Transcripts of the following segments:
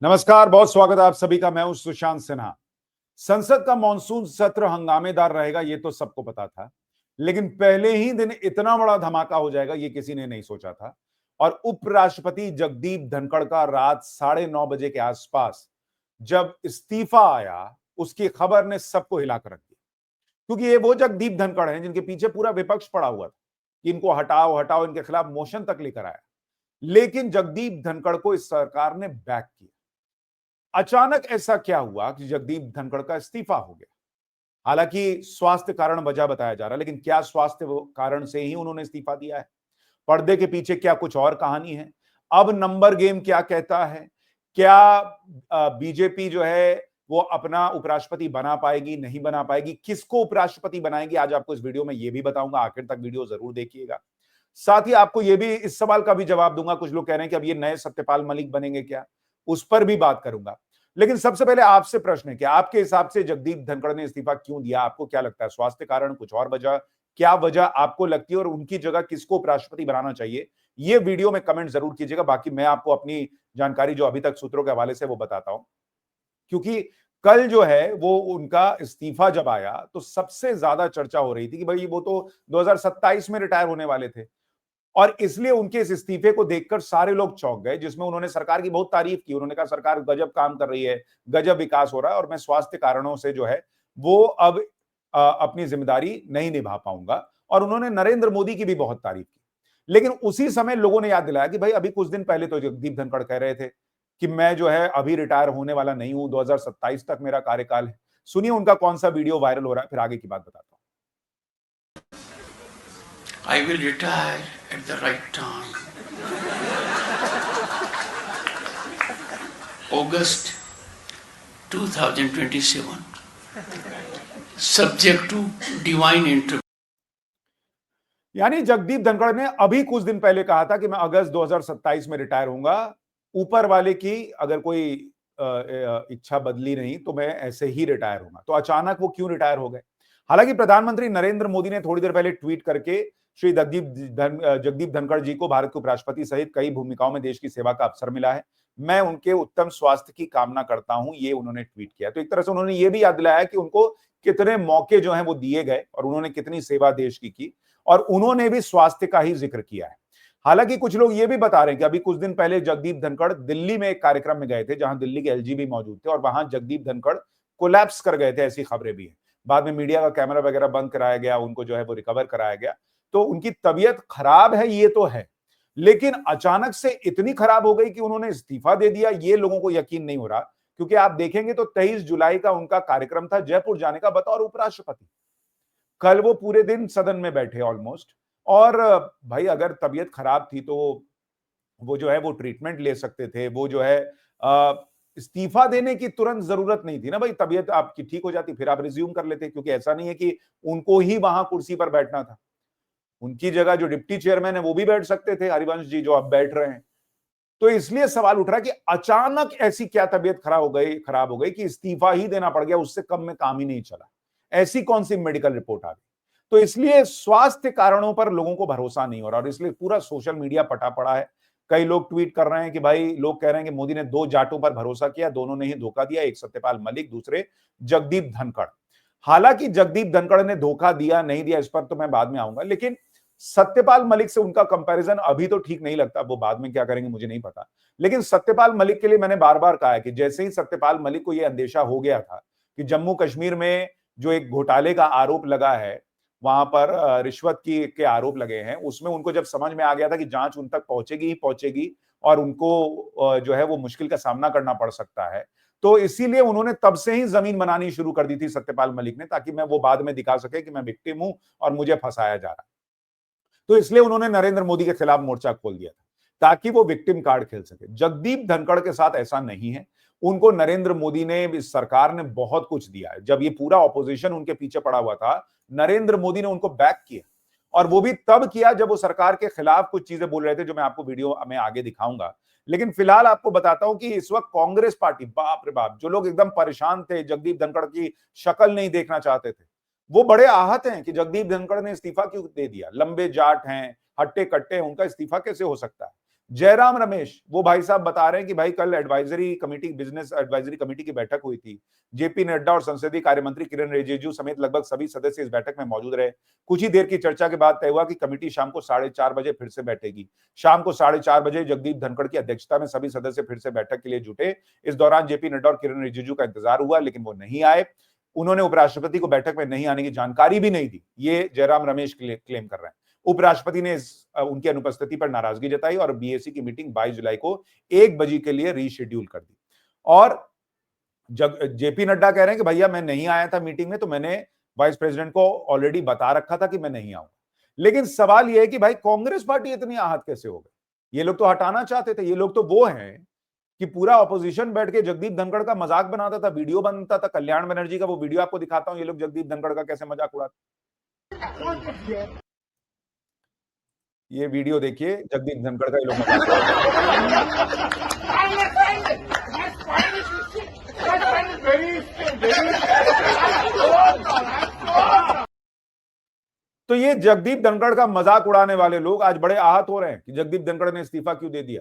नमस्कार, बहुत स्वागत है आप सभी का। मैं हूं सुशांत सिन्हा। संसद का मॉनसून सत्र हंगामेदार रहेगा ये तो सबको पता था, लेकिन पहले ही दिन इतना बड़ा धमाका हो जाएगा ये किसी ने नहीं सोचा था। और उपराष्ट्रपति जगदीप धनखड़ का रात 9:30 बजे के आसपास जब इस्तीफा आया, उसकी खबर ने सबको हिला कर रख दिया। क्योंकि ये वो जगदीप धनखड़ हैं जिनके पीछे पूरा विपक्ष पड़ा हुआ था कि इनको हटाओ हटाओ, इनके खिलाफ मोशन तक लेकर आया। लेकिन जगदीप धनखड़ को इस सरकार ने बैक किया। अचानक ऐसा क्या हुआ कि जगदीप धनखड़ का इस्तीफा हो गया? हालांकि स्वास्थ्य कारण वजह बताया जा रहा है, लेकिन क्या स्वास्थ्य कारण से ही उन्होंने इस्तीफा दिया है? पर्दे के पीछे क्या कुछ और कहानी है? अब नंबर गेम क्या कहता है? क्या बीजेपी जो है वो अपना उपराष्ट्रपति बना पाएगी, नहीं बना पाएगी? किसको उपराष्ट्रपति बनाएगी? आज आपको इस वीडियो में ये भी बताऊंगा, आखिर तक वीडियो जरूर देखिएगा। साथ ही आपको ये भी, इस सवाल का भी जवाब दूंगा। कुछ लोग कह रहे हैं कि अब ये नए सत्यपाल मलिक बनेंगे क्या? उस पर भी बात करूंगा। लेकिन सबसे पहले आपसे प्रश्न है कि आपके हिसाब से जगदीप धनखड़ ने इस्तीफा क्यों दिया? आपको क्या लगता है? स्वास्थ्य कारण, कुछ और वजह? क्या वजह आपको लगती है और उनकी जगह किसको उपराष्ट्रपति बनाना चाहिए? ये वीडियो में कमेंट जरूर कीजिएगा। बाकी मैं आपको अपनी जानकारी जो अभी तक सूत्रों के हवाले से वो बताता हूं। क्योंकि कल जो है वो उनका इस्तीफा जब आया तो सबसे ज्यादा चर्चा हो रही थी कि भाई वो तो 2027 में रिटायर होने वाले थे। और इसलिए उनके इस इस्तीफे को देखकर सारे लोग चौंक गए, जिसमें उन्होंने सरकार की बहुत तारीफ की। उन्होंने कहा सरकार गजब काम कर रही है, गजब विकास हो रहा है और मैं स्वास्थ्य कारणों से जो है वो अब अपनी जिम्मेदारी नहीं निभा पाऊंगा। और उन्होंने नरेंद्र मोदी की भी बहुत तारीफ की। लेकिन उसी समय लोगों ने याद दिलाया कि भाई अभी कुछ दिन पहले तो जगदीप धनखड़ कह रहे थे कि मैं जो है अभी रिटायर होने वाला नहीं हूं, 2027 तक मेरा कार्यकाल है। सुनिए उनका कौन सा वीडियो वायरल हो रहा है, फिर आगे की बात बताता हूं। I will retire at the right time. August 2027. Subject to divine intervention. यानी जगदीप धनखड़ ने अभी कुछ दिन पहले कहा था कि मैं अगस्त 2027 में रिटायर होऊंगा। ऊपर वाले की अगर कोई इच्छा बदली नहीं तो मैं ऐसे ही रिटायर होऊंगा। तो अचानक वो क्यों रिटायर हो गए? हालांकि प्रधानमंत्री नरेंद्र मोदी ने थोड़ी देर पहले ट्वीट करके श्री जगदीप धनखड़ जी को भारत के उपराष्ट्रपति सहित कई भूमिकाओं में देश की सेवा का अवसर मिला है। मैं उनके उत्तम स्वास्थ्य की कामना करता हूं, ये उन्होंने ट्वीट किया। तो एक तरह से उन्होंने ये भी याद दिलाया कि उनको कितने मौके जो हैं वो दिए गए और उन्होंने कितनी सेवा देश की। और उन्होंने भी स्वास्थ्य का ही जिक्र किया है। हालांकि कुछ लोग ये भी बता रहे हैं कि अभी कुछ दिन पहले जगदीप धनखड़ दिल्ली में एक कार्यक्रम में गए थे जहां दिल्ली के एलजी भी मौजूद थे और वहां जगदीप धनखड़ कोलैप्स कर गए थे, ऐसी खबरें भी हैं। बाद में मीडिया का कैमरा वगैरह बंद कराया गया, उनको जो है वो रिकवर कराया गया। तो उनकी तबीयत खराब है ये तो है, लेकिन अचानक से इतनी खराब हो गई कि उन्होंने इस्तीफा दे दिया, ये लोगों को यकीन नहीं हो रहा। क्योंकि आप देखेंगे तो 23 जुलाई का उनका कार्यक्रम था जयपुर जाने का बतौर उपराष्ट्रपति। कल वो पूरे दिन सदन में बैठे ऑलमोस्ट। और भाई अगर तबीयत खराब थी तो वो जो है वो ट्रीटमेंट ले सकते थे। वो जो है इस्तीफा देने की तुरंत जरूरत नहीं थी ना भाई। तबीयत आपकी ठीक हो जाती फिर आप रिज्यूम कर लेते, क्योंकि ऐसा नहीं है कि उनको ही वहां कुर्सी पर बैठना था। उनकी जगह जो डिप्टी चेयरमैन है वो भी बैठ सकते थे, हरिवंश जी जो अब बैठ रहे हैं। तो इसलिए सवाल उठ रहा है कि अचानक ऐसी क्या तबीयत खराब हो गई कि इस्तीफा ही देना पड़ गया, उससे कम में काम ही नहीं चला। ऐसी कौन सी मेडिकल रिपोर्ट आ गई? तो इसलिए स्वास्थ्य कारणों पर लोगों को भरोसा नहीं हो रहा और इसलिए पूरा सोशल मीडिया पटा पड़ा है। कई लोग ट्वीट कर रहे हैं कि भाई, लोग कह रहे हैं कि मोदी ने दो जाटों पर भरोसा किया, दोनों ने ही धोखा दिया, एक सत्यपाल मलिक, दूसरे जगदीप धनखड़। हालांकि जगदीप धनखड़ ने धोखा दिया नहीं दिया इस पर तो मैं बाद में आऊंगा, लेकिन सत्यपाल मलिक से उनका कंपैरिजन अभी तो ठीक नहीं लगता। वो बाद में क्या करेंगे मुझे नहीं पता। लेकिन सत्यपाल मलिक के लिए मैंने बार बार कहा है कि जैसे ही सत्यपाल मलिक को यह अंदेशा हो गया था कि जम्मू कश्मीर में जो एक घोटाले का आरोप लगा है, वहां पर रिश्वत की के आरोप लगे हैं, उसमें उनको जब समझ में आ गया था कि जांच उन तक पहुंचेगी ही पहुंचेगी और उनको जो है वो मुश्किल का सामना करना पड़ सकता है, तो इसीलिए उन्होंने तब से ही जमीन बनानी शुरू कर दी थी सत्यपाल मलिक ने, ताकि मैं वो बाद में दिखा सके कि मैं विक्टिम हूं और मुझे फंसाया जा रहा है। तो इसलिए उन्होंने नरेंद्र मोदी के खिलाफ मोर्चा खोल दिया था ताकि वो विक्टिम कार्ड खेल सके। जगदीप धनखड़ के साथ ऐसा नहीं है। उनको नरेंद्र मोदी ने, इस सरकार ने बहुत कुछ दिया है। जब ये पूरा ऑपोजिशन उनके पीछे पड़ा हुआ था, नरेंद्र मोदी ने उनको बैक किया और वो भी तब किया जब वो सरकार के खिलाफ कुछ चीजें बोल रहे थे, जो मैं आपको वीडियो में आगे दिखाऊंगा। लेकिन फिलहाल आपको बताता हूं कि इस वक्त कांग्रेस पार्टी, बाप रे बाप, जो लोग एकदम परेशान थे, जगदीप धनखड़ की शक्ल नहीं देखना चाहते थे, वो बड़े आहत हैं कि जगदीप धनखड़ ने इस्तीफा क्यों दे दिया। लंबे जाट हैं, हट्टे कट्टे हैं, उनका इस्तीफा कैसे हो सकता है? जयराम रमेश वो भाई साहब बता रहे हैं कि भाई कल advisory committee, business advisory committee की बैठक हुई थी। जेपी नड्डा और संसदीय कार्य मंत्री किरण रिजिजू समेत लगभग सभी सदस्य इस बैठक में मौजूद रहे। कुछ ही देर की चर्चा के बाद तय हुआ कि कमेटी शाम को 4:30 बजे फिर से बैठेगी। शाम को 4:30 बजे जगदीप धनखड़ की अध्यक्षता में सभी सदस्य फिर से बैठक के लिए जुटे। इस दौरान जेपी नड्डा और किरण रिजिजू का इंतजार हुआ, लेकिन वो नहीं आए। उन्होंने उपराष्ट्रपति को बैठक में नहीं आने की जानकारी भी नहीं दी, ये जयराम रमेश क्लेम कर रहे हैं। उपराष्ट्रपति ने उनकी अनुपस्थिति पर नाराजगी जताई और बीएसी की मीटिंग 22 जुलाई को 1 बजे के लिए रीशेड्यूल कर दी। और जब जेपी नड्डा कह रहे हैं कि भैया मैं नहीं आया था मीटिंग में, तो मैंने वाइस प्रेसिडेंट को ऑलरेडी बता रखा था कि मैं नहीं आऊंगा। लेकिन सवाल यह है कि भाई कांग्रेस पार्टी इतनी आहत कैसे हो गई? ये लोग तो हटाना चाहते थे। ये लोग तो वो हैं कि पूरा ऑपोजिशन बैठ के जगदीप धनखड़ का मजाक बनाता था, वीडियो बनता था। कल्याण बनर्जी का वो वीडियो आपको दिखाता हूं, ये लोग जगदीप धनखड़ का कैसे मजाक उड़ाते। ये वीडियो देखिए, जगदीप धनखड़ का ये लोग मजाक तो ये जगदीप धनखड़ का मजाक उड़ाने वाले लोग आज बड़े आहत हो रहे हैं कि जगदीप धनखड़ ने इस्तीफा क्यों दे दिया।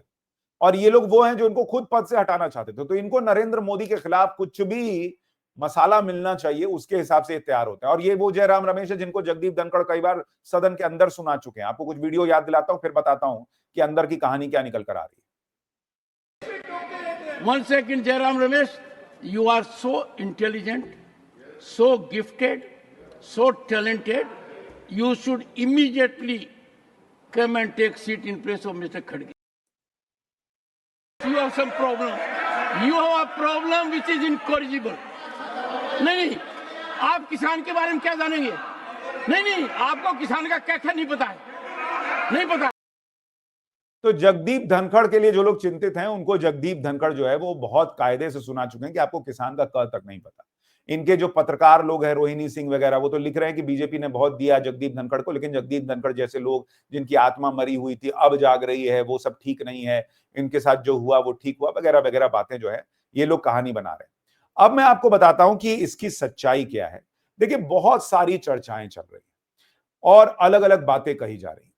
और ये लोग वो हैं जो इनको खुद पद से हटाना चाहते थे। तो इनको नरेंद्र मोदी के खिलाफ कुछ भी मसाला मिलना चाहिए, उसके हिसाब से तैयार होते हैं। और ये वो जयराम रमेश है जिनको जगदीप धनखड़ कई बार सदन के अंदर सुना चुके हैं। आपको कुछ वीडियो याद दिलाता हूं, फिर बताता हूं कि अंदर की कहानी क्या निकल कर आ रही है। 1 second, Jairam Ramesh, you are so intelligent, so gifted, so talented. You should immediately come and take seat in place of Mr. Khadge. You have some problem. You have a problem which is incorrigible. नहीं, आप किसान के बारे में क्या जानेंगे? नहीं, आपको किसान का क्या नहीं पता है, नहीं पता। तो जगदीप धनखड़ के लिए जो लोग चिंतित हैं, उनको जगदीप धनखड़ जो है वो बहुत कायदे से सुना चुके हैं कि आपको किसान का क तक नहीं पता। इनके जो पत्रकार लोग हैं, रोहिणी सिंह वगैरह, वो तो लिख रहे हैं कि बीजेपी ने बहुत दिया जगदीप धनखड़ को, लेकिन जगदीप धनखड़ जैसे लोग जिनकी आत्मा मरी हुई थी अब जाग रही है, वो सब ठीक नहीं है, इनके साथ जो हुआ वो ठीक हुआ, वगैरह वगैरह बातें जो है ये लोग कहानी बना रहे हैं। अब मैं आपको बताता हूं कि इसकी सच्चाई क्या है। देखिए, बहुत सारी चर्चाएं चल रही हैं और अलग अलग बातें कही जा रही हैं।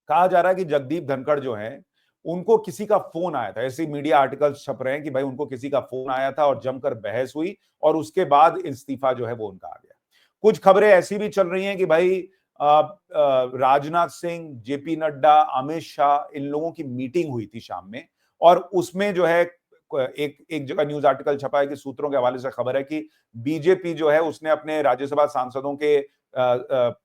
कहा जा रहा है कि जगदीप धनखड़ जो है उनको किसी का फोन आया था। ऐसे मीडिया आर्टिकल्स छप रहे हैं कि भाई उनको किसी का फोन आया था और जमकर बहस हुई और उसके बाद इस्तीफा जो है वो उनका आ गया। कुछ खबरें ऐसी भी चल रही हैं कि भाई राजनाथ सिंह, जेपी नड्डा, अमित शाह, इन लोगों की मीटिंग हुई थी शाम में और उसमें जो है एक जगह न्यूज आर्टिकल छपा है कि सूत्रों के हवाले से खबर है कि बीजेपी जो है उसने अपने राज्यसभा सांसदों के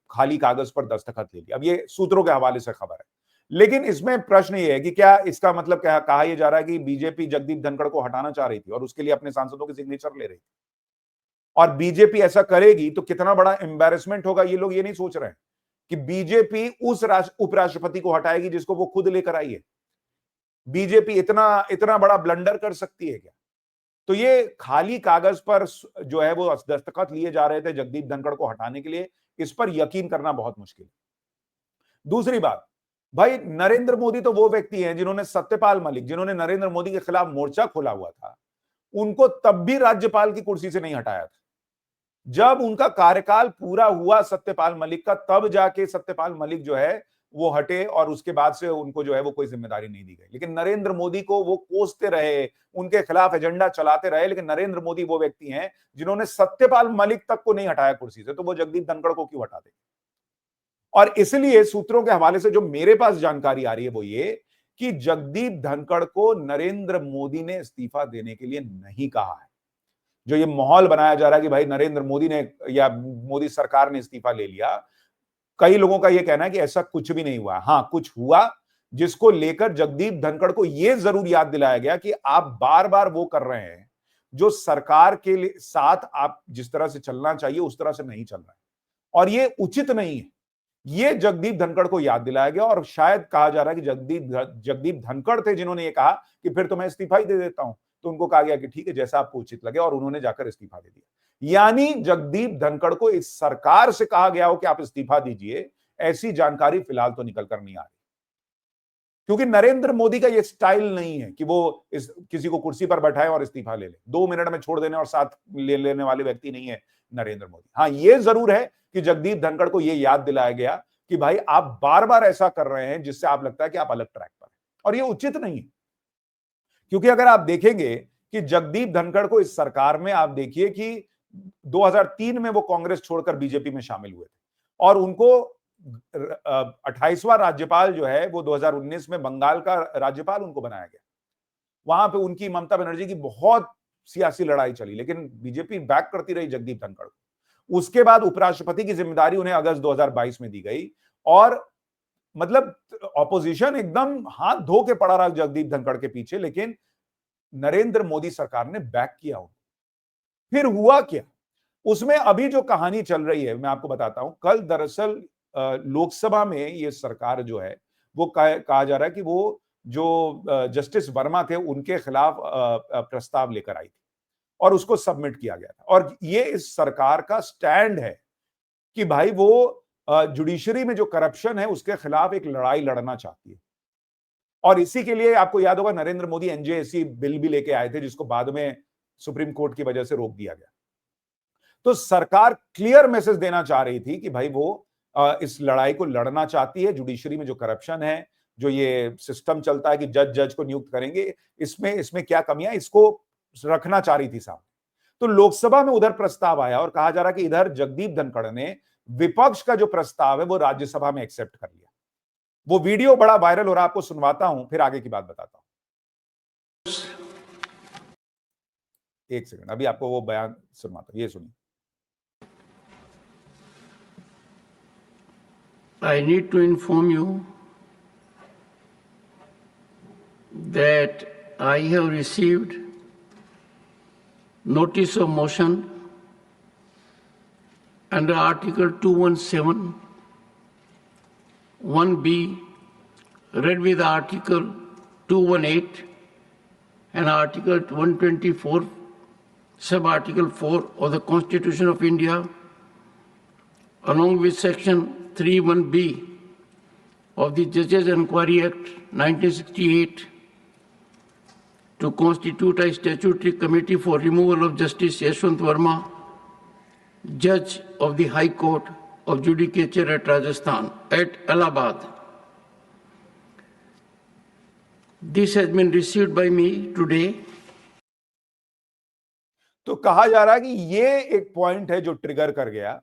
खाली कागज पर दस्तखत ले लिया। अब ये सूत्रों के हवाले से खबर है, लेकिन इसमें प्रश्न ये है कि क्या इसका मतलब क्या कहा यह जा रहा है कि बीजेपी जगदीप धनखड़ को हटाना चाह रही थी और उसके लिए अपने सांसदों के सिग्नेचर ले रही थी। और बीजेपी ऐसा करेगी तो कितना बड़ा एम्बैरेसमेंट होगा, ये लोग ये नहीं सोच रहे हैं कि बीजेपी उस उपराष्ट्रपति को हटाएगी जिसको वो खुद लेकर आई है। बीजेपी इतना बड़ा ब्लंडर कर सकती है क्या? तो ये खाली कागज पर जो है वो दस्तखत लिए जा रहे थे जगदीप धनखड़ को हटाने के लिए, इस पर यकीन करना बहुत मुश्किल है। दूसरी बात, भाई नरेंद्र मोदी तो वो व्यक्ति हैं जिन्होंने सत्यपाल मलिक, जिन्होंने नरेंद्र मोदी के खिलाफ मोर्चा खोला हुआ था, उनको तब भी राज्यपाल की कुर्सी से नहीं हटाया था। जब उनका कार्यकाल पूरा हुआ सत्यपाल मलिक का, तब जाके सत्यपाल मलिक जो है वो हटे और उसके बाद से उनको जो है वो कोई जिम्मेदारी नहीं दी गई। लेकिन नरेंद्र मोदी को वो कोसते रहे, उनके खिलाफ एजेंडा चलाते रहे, लेकिन नरेंद्र मोदी वो व्यक्ति हैं जिन्होंने सत्यपाल मलिक तक को नहीं हटाया कुर्सी से, तो वो जगदीप धनखड़ को क्यों हटा देंगे? और इसलिए सूत्रों के हवाले से जो मेरे पास जानकारी आ रही है वो ये कि जगदीप धनखड़ को नरेंद्र मोदी ने इस्तीफा देने के लिए नहीं कहा है। जो ये माहौल बनाया जा रहा है कि भाई नरेंद्र मोदी ने या मोदी सरकार ने इस्तीफा ले लिया, कई लोगों का यह कहना है कि ऐसा कुछ भी नहीं हुआ। हां, कुछ हुआ जिसको लेकर जगदीप धनखड़ को यह जरूर याद दिलाया गया कि आप बार बार वो कर रहे हैं जो सरकार के साथ आप जिस तरह से चलना चाहिए उस तरह से नहीं चल रहे हैं और ये उचित नहीं है। ये जगदीप धनखड़ को याद दिलाया गया और शायद कहा जा रहा है कि जगदीप धनखड़ थे जिन्होंने ये कहा कि फिर तो मैं इस्तीफा ही दे देता हूं। तो उनको कहा गया कि ठीक है, जैसा आपको उचित लगे, और उन्होंने जाकर इस्तीफा दे दिया। यानी जगदीप धनखड़ को इस सरकार से कहा गया हो कि आप इस्तीफा दीजिए, ऐसी जानकारी फिलहाल तो निकल कर नहीं आ रही, क्योंकि नरेंद्र मोदी का ये स्टाइल नहीं है कि वो किसी को कुर्सी पर बैठाए और इस्तीफा ले ले, 2 मिनट में छोड़ देने और साथ ले लेने वाले व्यक्ति नहीं है नरेंद्र मोदी। हाँ, ये जरूर है कि जगदीप धनखड़ को यह याद दिलाया गया कि भाई आप बार बार ऐसा कर रहे हैं जिससे आप लगता है कि आप अलग ट्रैक पर हैं। और ये उचित नहीं है, क्योंकि अगर आप देखेंगे कि जगदीप धनखड़ को इस सरकार में, आप देखिए कि 2003 में वो कांग्रेस छोड़कर बीजेपी में शामिल हुए थे और उनको 28वां राज्यपाल जो है वो 2019 में बंगाल का राज्यपाल उनको बनाया गया। वहां पे उनकी ममता बनर्जी की बहुत सियासी लड़ाई चली, लेकिन बीजेपी बैक करती रही जगदीप धनखड़ को। उसके बाद उपराष्ट्रपति की जिम्मेदारी उन्हें अगस्त 2022 में दी गई और मतलब ऑपोजिशन एकदम हाथ धो के पड़ा रहा जगदीप धनखड़ के पीछे, लेकिन नरेंद्र मोदी सरकार ने बैक किया उनको। फिर हुआ क्या, उसमें अभी जो कहानी चल रही है मैं आपको बताता हूं। कल दरअसल लोकसभा में ये सरकार जो है वो कहा जा रहा है कि वो जो जस्टिस वर्मा थे उनके खिलाफ प्रस्ताव लेकर आई थी और उसको सबमिट किया गया था। और ये इस सरकार का स्टैंड है कि भाई वो जुडिशरी में जो करप्शन है उसके खिलाफ एक लड़ाई लड़ना चाहती है। और इसी के लिए आपको याद होगा नरेंद्र मोदी एनजेएसी बिल भी लेके आए थे, जिसको बाद में सुप्रीम कोर्ट की वजह से रोक दिया गया। तो सरकार क्लियर मैसेज देना चाह रही थी कि भाई वो इस लड़ाई को लड़ना चाहती है। जुडिशरी में जो करप्शन है, जो ये सिस्टम चलता है कि जज को नियुक्त करेंगे, इसमें क्या कमियां, इसको रखना चाह रही थी सामने। तो लोकसभा में उधर प्रस्ताव आया और कहा जा रहा कि इधर जगदीप धनखड़ ने विपक्ष का जो प्रस्ताव है वो राज्यसभा में एक्सेप्ट कर लिया। वो वीडियो बड़ा वायरल हो रहा है, आपको सुनवाता हूं, फिर आगे की बात बताता हूं। एक सेकंड, अभी आपको वो बयान सुनवाता हूं, ये सुनिए। I need to inform you that I have received notice of motion under Article 217, 1B, read with Article 218 and Article 124, Sub-Article 4 of the Constitution of India, along with Section 31B of the Judges Enquiry Act 1968, to constitute a statutory committee for removal of Justice Yashwant Verma, Judge of the High Court of Judicature at Rajasthan, at Allahabad. This has been received by me today. तो कहा जा रहा है कि ये एक point है जो ट्रिगर कर गया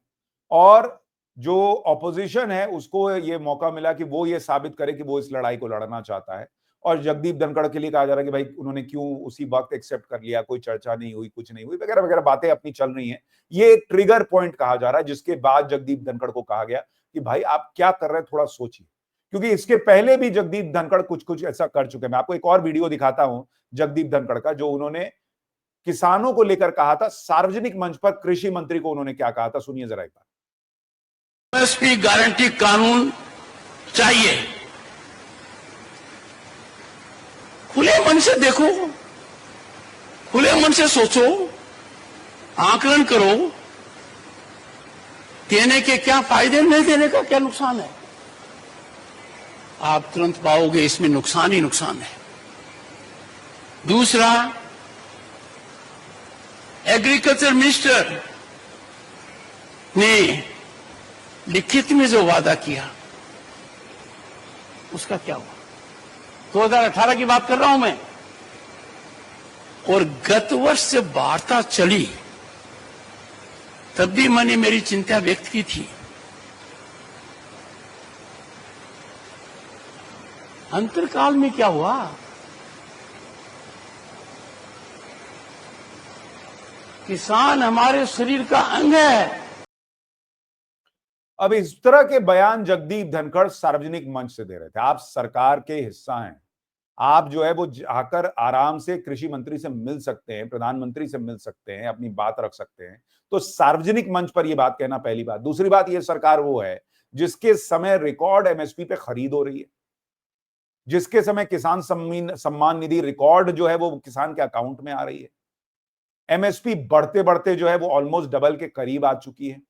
और जो ऑपोजिशन है उसको ये मौका मिला कि वो ये साबित करे कि वो इस लड़ाई को लड़ना चाहता है। और जगदीप धनखड़ के लिए कहा जा रहा है कि भाई उन्होंने क्यों उसी वक्त एक्सेप्ट कर लिया, कोई चर्चा नहीं हुई, कुछ नहीं हुई, वगैरह वगैरह बातें अपनी चल रही हैं। ये एक ट्रिगर पॉइंट कहा जा रहा है, जिसके बाद जगदीप धनखड़ को कहा गया कि भाई आप क्या कर रहे हैं, थोड़ा सोचिए, क्योंकि इसके पहले भी जगदीप धनखड़ कुछ ऐसा कर चुके हैं। मैं आपको एक और वीडियो दिखाता हूं जगदीप धनखड़ का, जो उन्होंने किसानों को लेकर कहा था सार्वजनिक मंच पर। कृषि मंत्री को उन्होंने क्या कहा था, सुनिए जरा एक बार। एमएसपी गारंटी कानून चाहिए। खुले मन से देखो, खुले मन से सोचो, आकलन करो, देने के क्या फायदे, नहीं देने का क्या नुकसान है। आप तुरंत पाओगे इसमें नुकसान ही नुकसान है। दूसरा, एग्रीकल्चर मिनिस्टर ने लिखित में जो वादा किया उसका क्या हुआ। 2018 की बात कर रहा हूं मैं, और गत वर्ष से वार्ता चली तब भी मैंने मेरी चिंता व्यक्त की थी। अंतरकाल में क्या हुआ, किसान हमारे शरीर का अंग है। अब इस तरह के बयान जगदीप धनखड़ सार्वजनिक मंच से दे रहे थे। आप सरकार के हिस्सा हैं, आप जो है वो जाकर आराम से कृषि मंत्री से मिल सकते हैं, प्रधानमंत्री से मिल सकते हैं, अपनी बात रख सकते हैं। तो सार्वजनिक मंच पर ये बात कहना पहली बात। दूसरी बात, ये सरकार वो है जिसके समय रिकॉर्ड एमएसपी पे खरीद हो रही है, जिसके समय किसान सम्मान निधि रिकॉर्ड जो है वो किसान के अकाउंट में आ रही है। एमएसपी बढ़ते बढ़ते जो है वो ऑलमोस्ट डबल के करीब आ चुकी है।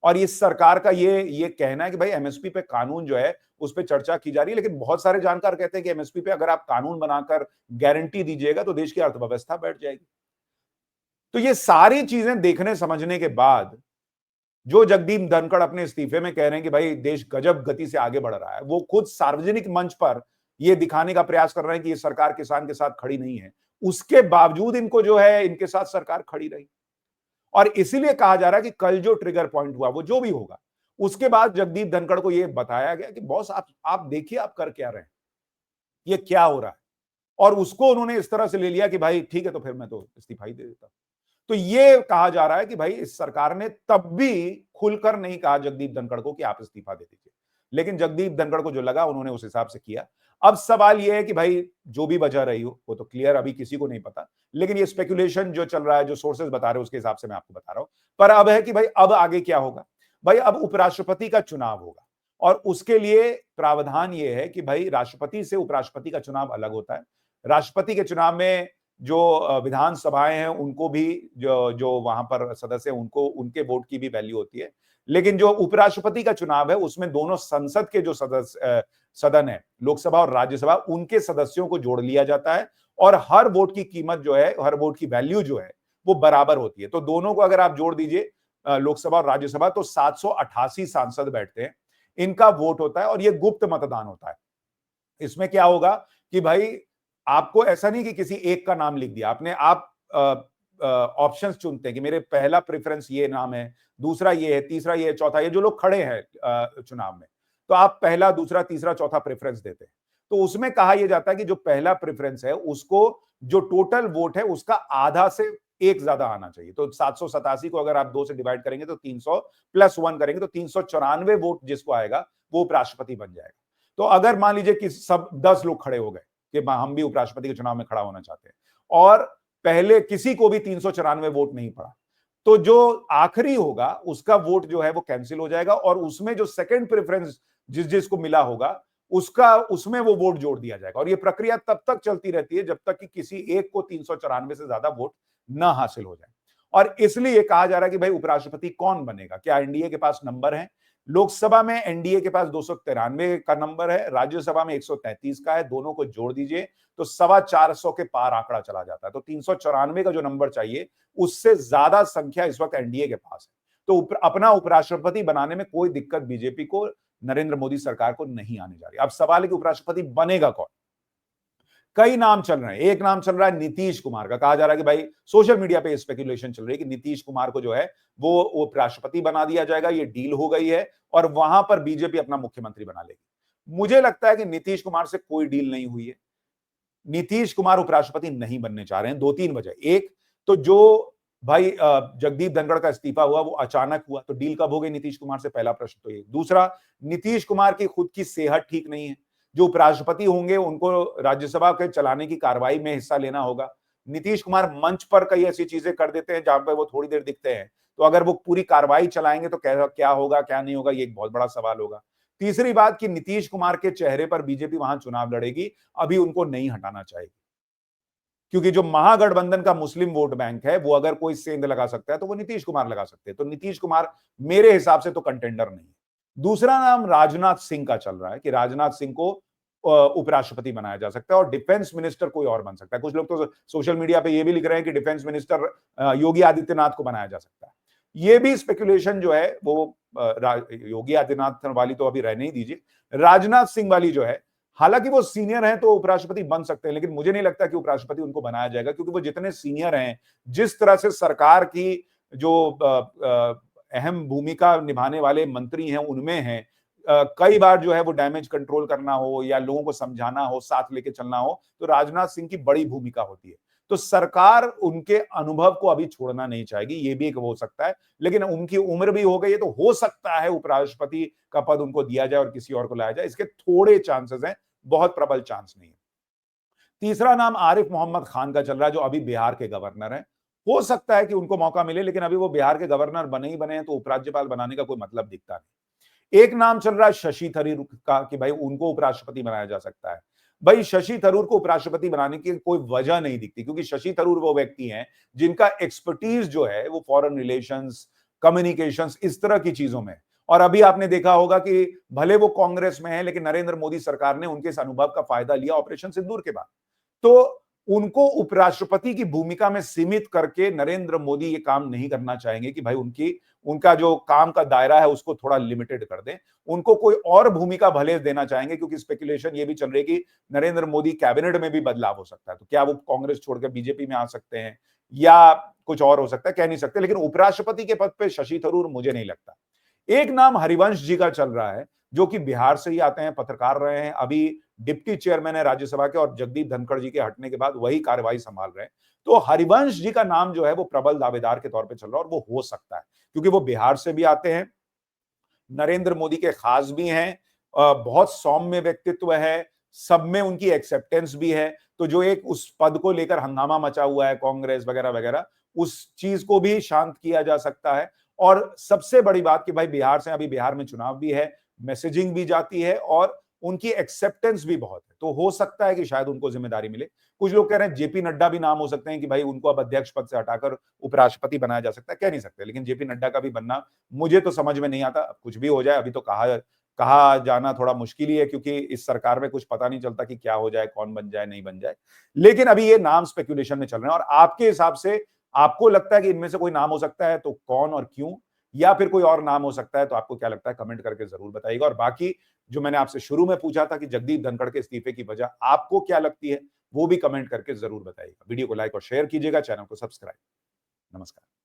और इस सरकार का ये कहना है कि भाई एमएसपी पे कानून जो है उस पे चर्चा की जा रही है, लेकिन बहुत सारे जानकार कहते हैं कि एमएसपी पे अगर आप कानून बनाकर गारंटी दीजिएगा तो देश की अर्थव्यवस्था बैठ जाएगी। तो ये सारी चीजें देखने समझने के बाद जो जगदीप धनखड़ अपने इस्तीफे में कह रहे हैं कि भाई देश गजब गति से आगे बढ़ रहा है, वो खुद सार्वजनिक मंच पर ये दिखाने का प्रयास कर रहे हैं कि ये सरकार किसान के साथ खड़ी नहीं है, उसके बावजूद इनको जो है इनके साथ सरकार खड़ी रही। और इसीलिए कहा जा रहा है कि कल जो ट्रिगर पॉइंट हुआ, वो जो भी होगा, उसके बाद जगदीप धनखड़ को यह बताया गया कि बॉस आप देखिए आप कर क्या रहे हैं, ये क्या हो रहा है। और उसको उन्होंने इस तरह से ले लिया कि भाई ठीक है, तो फिर मैं तो इस्तीफा ही दे देता। तो ये कहा जा रहा है कि भाई इस सरकार ने तब भी खुलकर नहीं कहा जगदीप धनखड़ को कि आप इस्तीफा दे दीजिए, लेकिन जगदीप धनखड़ को जो लगा उन्होंने उस हिसाब से किया। अब सवाल यह है कि भाई जो भी वजह रही हो, वो तो क्लियर अभी किसी को नहीं पता, लेकिन ये स्पेकुलेशन जो चल रहा है, जो सोर्सेज बता रहे हैं, उसके हिसाब से मैं आपको बता रहा हूं। पर अब है कि भाई अब आगे क्या होगा। भाई अब उपराष्ट्रपति का चुनाव होगा और उसके लिए प्रावधान ये है कि भाई राष्ट्रपति से उपराष्ट्रपति का चुनाव अलग होता है। राष्ट्रपति के चुनाव में जो विधानसभाएं हैं उनको भी जो वहां पर सदस्य हैं उनको उनके वोट की भी वैल्यू होती है, लेकिन जो उपराष्ट्रपति का चुनाव है उसमें दोनों संसद के जो सदन है, लोकसभा और राज्यसभा, उनके सदस्यों को जोड़ लिया जाता है और हर वोट की कीमत जो है, हर वोट की वैल्यू जो है वो बराबर होती है। तो दोनों को अगर आप जोड़ दीजिए, लोकसभा और राज्यसभा, तो 788 सांसद बैठते हैं, इनका वोट होता है और ये गुप्त मतदान होता है। इसमें क्या होगा कि भाई आपको ऐसा नहीं कि किसी एक का नाम लिख दिया आपने, आप ऑप्शंस चुनते हैं कि मेरे पहला प्रेफरेंस ये नाम है, दूसरा ये है, तीसरा ये है, चौथा ये, जो लोग खड़े हैं चुनाव में, तो आप पहला, दूसरा, तीसरा, चौथा प्रेफरेंस देते हैं। तो उसमें कहा यह जाता है कि जो पहला प्रेफरेंस है उसको जो टोटल वोट है उसका आधा से एक ज्यादा आना चाहिए। तो 787 को अगर आप 2 से डिवाइड करेंगे तो 300 प्लस 1 करेंगे तो 394 वोट जिसको आएगा वो उपराष्ट्रपति बन जाएगा। तो अगर मान लीजिए कि सब 10 लोग खड़े हो गए कि हम भी उपराष्ट्रपति के चुनाव में खड़ा होना चाहते हैं और पहले किसी को भी 394 वोट नहीं पड़ा, तो जो आखिरी होगा उसका वोट जो है वो कैंसिल हो जाएगा और उसमें जो सेकंड प्रेफरेंस जिसको मिला होगा उसका उसमें वो वोट जोड़ दिया जाएगा। और ये प्रक्रिया तब तक चलती रहती है जब तक कि किसी एक को 394 से ज्यादा वोट ना हासिल हो जाए। और इसलिए कहा जा रहा है कि भाई उपराष्ट्रपति कौन बनेगा। क्या एनडीए के पास नंबर है? लोकसभा में एनडीए के पास 293 का नंबर है, राज्यसभा में 133 का है, दोनों को जोड़ दीजिए तो 425 के पार आंकड़ा चला जाता है। तो 394 का जो नंबर चाहिए उससे ज्यादा संख्या इस वक्त एनडीए के पास है। तो अपना उपराष्ट्रपति बनाने में कोई दिक्कत बीजेपी को, नरेंद्र मोदी सरकार को नहीं आने जा रही। अब सवाल है कि उपराष्ट्रपति बनेगा कौन। कई नाम चल रहे हैं। एक नाम चल रहा है नीतीश कुमार का। कहा जा रहा है कि भाई सोशल मीडिया पे स्पेकुलेशन चल रही है कि नीतीश कुमार को जो है वो उपराष्ट्रपति बना दिया जाएगा, ये डील हो गई है और वहां पर बीजेपी अपना मुख्यमंत्री बना लेगी। मुझे लगता है कि नीतीश कुमार से कोई डील नहीं हुई है। नीतीश कुमार उपराष्ट्रपति नहीं बनने चाह रहे हैं। 2-3 वजह। एक तो जो भाई जगदीप धनखड़ का इस्तीफा हुआ वो अचानक हुआ, तो डील कब हो गई नीतीश कुमार से, पहला प्रश्न तो ये। दूसरा, नीतीश कुमार की खुद की सेहत ठीक नहीं है। जो उपराष्ट्रपति होंगे उनको राज्यसभा के चलाने की कार्रवाई में हिस्सा लेना होगा। नीतीश कुमार मंच पर कई ऐसी चीजें कर देते हैं जहां पर वो थोड़ी देर दिखते हैं, तो अगर वो पूरी कार्रवाई चलाएंगे तो क्या होगा क्या नहीं होगा, ये एक बहुत बड़ा सवाल होगा। तीसरी बात कि नीतीश कुमार के चेहरे पर बीजेपी वहां चुनाव लड़ेगी, अभी उनको नहीं हटाना चाहेगी, क्योंकि जो महागठबंधन का मुस्लिम वोट बैंक है वो अगर कोई सेंध लगा सकता है तो वो नीतीश कुमार लगा सकते हैं। तो नीतीश कुमार मेरे हिसाब से तो कंटेंडर नहीं है। दूसरा नाम राजनाथ सिंह का चल रहा है कि राजनाथ सिंह को उपराष्ट्रपति बनाया जा सकता है और डिफेंस मिनिस्टर कोई और बन सकता है। कुछ लोग तो सोशल मीडिया पे ये भी लिख रहे हैं कि डिफेंस मिनिस्टर योगी आदित्यनाथ को बनाया जा सकता है। ये भी स्पेकुलेशन जो है वो योगी आदित्यनाथ वाली तो अभी रहने ही दीजिए, राजनाथ सिंह वाली जो है, हालांकि वो सीनियर हैं तो उपराष्ट्रपति बन सकते हैं, लेकिन मुझे नहीं लगता कि उपराष्ट्रपति उनको बनाया जाएगा, क्योंकि वो जितने सीनियर हैं, जिस तरह से सरकार की जो अहम भूमिका निभाने वाले मंत्री हैं उनमें हैं, कई बार जो है वो डैमेज कंट्रोल करना हो या लोगों को समझाना हो, साथ लेके चलना हो, तो राजनाथ सिंह की बड़ी भूमिका होती है। तो सरकार उनके अनुभव को अभी छोड़ना नहीं चाहेगी, ये भी एक हो सकता है, लेकिन उनकी उम्र भी हो गई है तो हो सकता है उपराष्ट्रपति का पद उनको दिया जाए और किसी और को लाया जाए। इसके थोड़े चांसेस हैं, बहुत प्रबल चांस नहीं है। तीसरा नाम आरिफ मोहम्मद खान का चल रहा है, जो अभी बिहार के गवर्नर हैं। हो सकता है कि उनको मौका मिले, लेकिन अभी वो बिहार के गवर्नर बने ही बने हैं, तो उपराज्यपाल बनाने का कोई मतलब दिखता नहीं। एक नाम चल रहा है शशि थरूर का कि भाई उनको उपराष्ट्रपति बनाया जा सकता है। भाई शशि थरूर को उपराष्ट्रपति बनाने की कोई वजह नहीं दिखती, क्योंकि शशि थरूर वो व्यक्ति हैं जिनका एक्सपर्टीज जो है वो फॉरेन रिलेशंस, कम्युनिकेशंस, इस तरह की चीजों में। और अभी आपने देखा होगा कि भले वो कांग्रेस में है, लेकिन नरेंद्र मोदी सरकार ने उनके इस अनुभव का फायदा लिया ऑपरेशन सिंदूर के बाद। तो उनको उपराष्ट्रपति की भूमिका में सीमित करके नरेंद्र मोदी ये काम नहीं करना चाहेंगे कि भाई उनका जो काम का दायरा है उसको थोड़ा लिमिटेड कर दें। उनको कोई और भूमिका भले देना चाहेंगे, क्योंकि स्पेकुलेशन ये भी चल रही है कि नरेंद्र मोदी कैबिनेट में भी बदलाव हो सकता है। तो क्या वो कांग्रेस छोड़कर बीजेपी में आ सकते हैं या कुछ और हो सकता है, कह नहीं सकते। लेकिन उपराष्ट्रपति के पद पे शशि थरूर मुझे नहीं लगता। एक नाम हरिवंश जी का चल रहा है, जो कि बिहार से ही आते हैं, पत्रकार रहे हैं, अभी डिप्टी चेयरमैन है राज्यसभा के, और जगदीप धनखड़ जी के हटने के बाद वही कार्यवाही संभाल रहे हैं। तो हरिवंश जी का नाम जो है वो प्रबल दावेदार के तौर पे चल रहा है, और वो हो सकता है क्योंकि वो बिहार से भी आते हैं, नरेंद्र मोदी के खास भी हैं, बहुत सौम्य व्यक्तित्व है, सब में उनकी एक्सेप्टेंस भी है। तो जो एक उस पद को लेकर हंगामा मचा हुआ है कांग्रेस वगैरह वगैरह, उस चीज को भी शांत किया जा सकता है। और सबसे बड़ी बात कि भाई बिहार से, अभी बिहार में चुनाव भी है, मैसेजिंग भी जाती है और उनकी एक्सेप्टेंस भी बहुत है। तो हो सकता है कि शायद उनको जिम्मेदारी मिले। कुछ लोग कह रहे हैं जेपी नड्डा भी नाम हो सकते हैं कि भाई उनको अब अध्यक्ष पद से हटाकर उपराष्ट्रपति बनाया जा सकता है, कह नहीं सकते। लेकिन जेपी नड्डा का भी बनना मुझे तो समझ में नहीं आता। कुछ भी हो जाए, अभी तो कहा जाना थोड़ा मुश्किल ही है, क्योंकि इस सरकार में कुछ पता नहीं चलता कि क्या हो जाए, कौन बन जाए, नहीं बन जाए। लेकिन अभी ये नाम स्पेकुलेशन में चल रहे हैं। और आपके हिसाब से आपको लगता है कि इनमें से कोई नाम हो सकता है, तो कौन और क्यों? या फिर कोई और नाम हो सकता है, तो आपको क्या लगता है कमेंट करके जरूर बताइएगा। और बाकी जो मैंने आपसे शुरू में पूछा था कि जगदीप धनखड़ के इस्तीफे की वजह आपको क्या लगती है, वो भी कमेंट करके जरूर बताइएगा। वीडियो को लाइक और शेयर कीजिएगा, चैनल को सब्सक्राइब। नमस्कार।